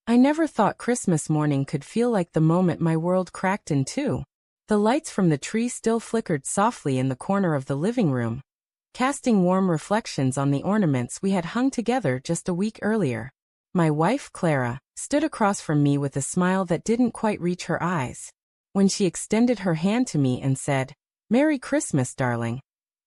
I never thought Christmas morning could feel like the moment my world cracked in two. The lights from the tree still flickered softly in the corner of the living room, casting warm reflections on the ornaments we had hung together just a week earlier. My wife, Clara, stood across from me with a smile that didn't quite reach her eyes. When she extended her hand to me and said, "Merry Christmas, darling,"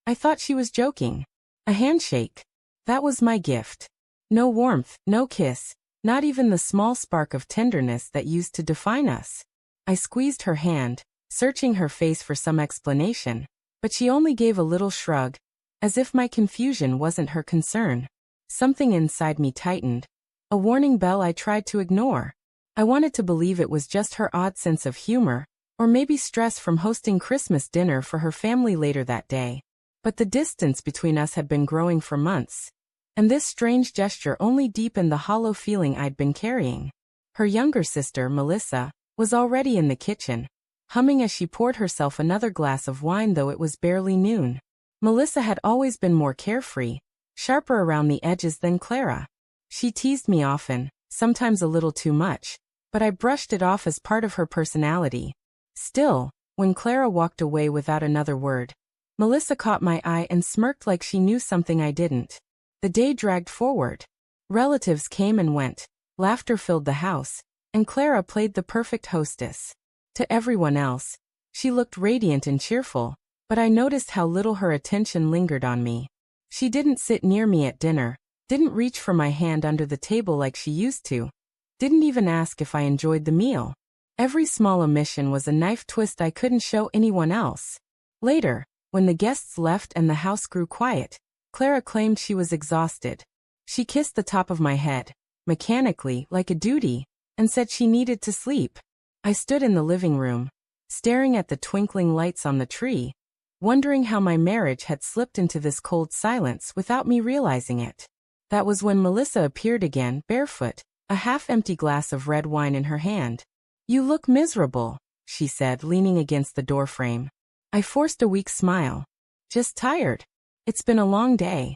I thought she was joking. A handshake. That was my gift. No warmth, no kiss, not even the small spark of tenderness that used to define us. I squeezed her hand, searching her face for some explanation, but she only gave a little shrug, as if my confusion wasn't her concern. Something inside me tightened. A warning bell I tried to ignore. I wanted to believe it was just her odd sense of humor, or maybe stress from hosting Christmas dinner for her family later that day. But the distance between us had been growing for months, and this strange gesture only deepened the hollow feeling I'd been carrying. Her younger sister, Melissa, was already in the kitchen, humming as she poured herself another glass of wine though it was barely noon. Melissa had always been more carefree, sharper around the edges than Clara. She teased me often, sometimes a little too much, but I brushed it off as part of her personality. Still, when Clara walked away without another word, Melissa caught my eye and smirked like she knew something I didn't. The day dragged forward. Relatives came and went, laughter filled the house, and Clara played the perfect hostess. To everyone else, she looked radiant and cheerful, but I noticed how little her attention lingered on me. She didn't sit near me at dinner, didn't reach for my hand under the table like she used to, didn't even ask if I enjoyed the meal. Every small omission was a knife twist I couldn't show anyone else. Later, when the guests left and the house grew quiet, Clara claimed she was exhausted. She kissed the top of my head, mechanically, like a duty, and said she needed to sleep. I stood in the living room, staring at the twinkling lights on the tree, wondering how my marriage had slipped into this cold silence without me realizing it. That was when Melissa appeared again, barefoot, a half-empty glass of red wine in her hand. "You look miserable," she said, leaning against the doorframe. I forced a weak smile. "Just tired. It's been a long day."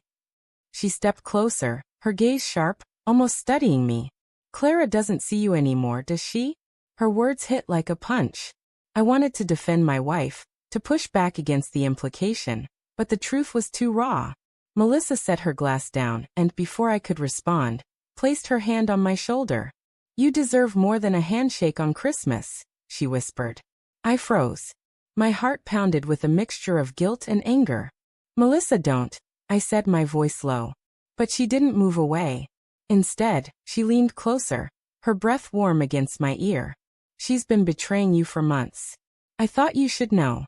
She stepped closer, her gaze sharp, almost studying me. "Clara doesn't see you anymore, does she?" Her words hit like a punch. I wanted to defend my wife, to push back against the implication, but the truth was too raw. Melissa set her glass down and, before I could respond, placed her hand on my shoulder. "You deserve more than a handshake on Christmas," she whispered. I froze. My heart pounded with a mixture of guilt and anger. "Melissa, don't," I said, my voice low. But she didn't move away. Instead, she leaned closer, her breath warm against my ear. "She's been betraying you for months. I thought you should know."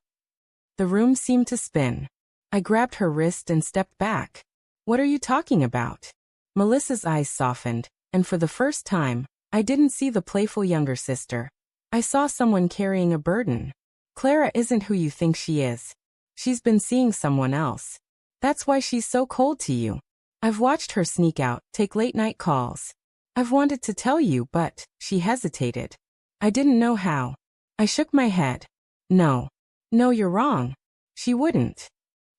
The room seemed to spin. I grabbed her wrist and stepped back. "What are you talking about?" Melissa's eyes softened, and for the first time, I didn't see the playful younger sister. I saw someone carrying a burden. "Clara isn't who you think she is. She's been seeing someone else. That's why she's so cold to you. I've watched her sneak out, take late-night calls. I've wanted to tell you, but," she hesitated. I didn't know how. I shook my head. No, you're wrong. She wouldn't."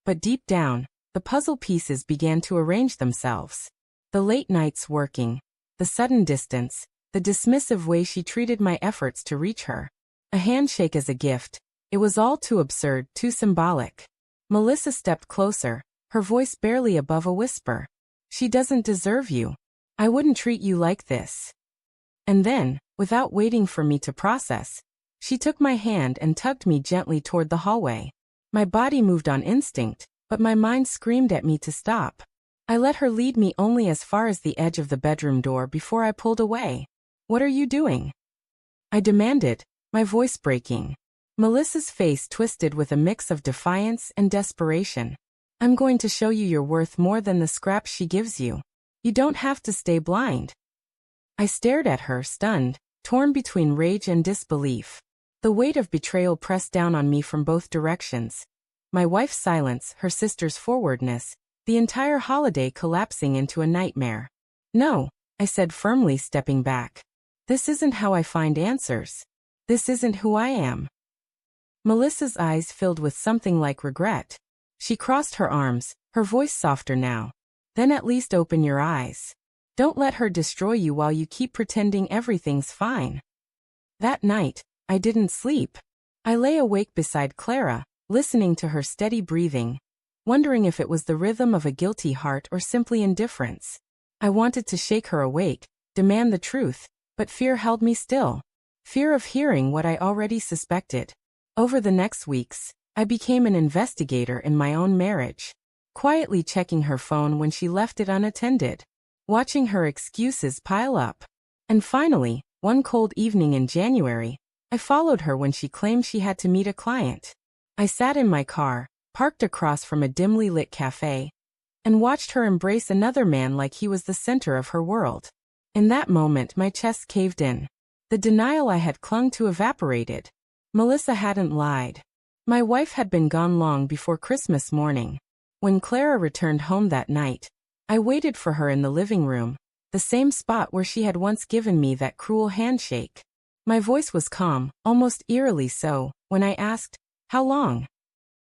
But deep down, the puzzle pieces began to arrange themselves. The late nights working, the sudden distance, the dismissive way she treated my efforts to reach her. A handshake as a gift. It was all too absurd, too symbolic. Melissa stepped closer, her voice barely above a whisper. "She doesn't deserve you. I wouldn't treat you like this." And then, without waiting for me to process, she took my hand and tugged me gently toward the hallway. My body moved on instinct, but my mind screamed at me to stop. I let her lead me only as far as the edge of the bedroom door before I pulled away. "What are you doing?" I demanded, my voice breaking. Melissa's face twisted with a mix of defiance and desperation. "I'm going to show you you're worth more than the scraps she gives you. You don't have to stay blind." I stared at her, stunned, torn between rage and disbelief. The weight of betrayal pressed down on me from both directions. My wife's silence, her sister's forwardness, the entire holiday collapsing into a nightmare. "No," I said firmly, stepping back. "This isn't how I find answers. This isn't who I am." Melissa's eyes filled with something like regret. She crossed her arms, her voice softer now. "Then at least open your eyes. Don't let her destroy you while you keep pretending everything's fine. That night, I didn't sleep. I lay awake beside Clara, listening to her steady breathing, wondering if it was the rhythm of a guilty heart or simply indifference. I wanted to shake her awake, demand the truth, but fear held me still. Fear of hearing what I already suspected. Over the next weeks, I became an investigator in my own marriage, quietly checking her phone when she left it unattended, watching her excuses pile up. And finally, one cold evening in January, I followed her when she claimed she had to meet a client. I sat in my car, parked across from a dimly lit cafe, and watched her embrace another man like he was the center of her world. In that moment, my chest caved in. The denial I had clung to evaporated. Melissa hadn't lied. My wife had been gone long before Christmas morning. When Clara returned home that night, I waited for her in the living room, the same spot where she had once given me that cruel handshake. My voice was calm, almost eerily so, when I asked, "How long?"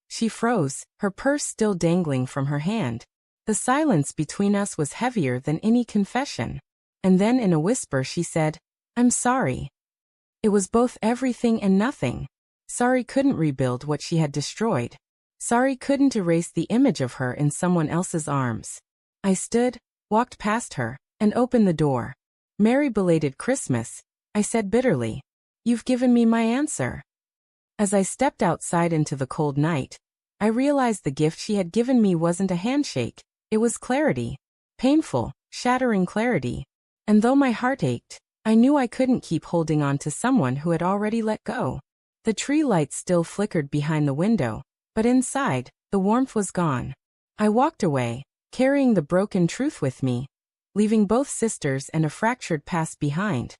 She froze, her purse still dangling from her hand. The silence between us was heavier than any confession. And then in a whisper she said, "I'm sorry." It was both everything and nothing. Sorry couldn't rebuild what she had destroyed. Sorry couldn't erase the image of her in someone else's arms. I stood, walked past her, and opened the door. "Merry belated Christmas," I said bitterly. "You've given me my answer." As I stepped outside into the cold night, I realized the gift she had given me wasn't a handshake, it was clarity. Painful, shattering clarity. And though my heart ached, I knew I couldn't keep holding on to someone who had already let go. The tree lights still flickered behind the window, but inside, the warmth was gone. I walked away, carrying the broken truth with me, leaving both sisters and a fractured past behind.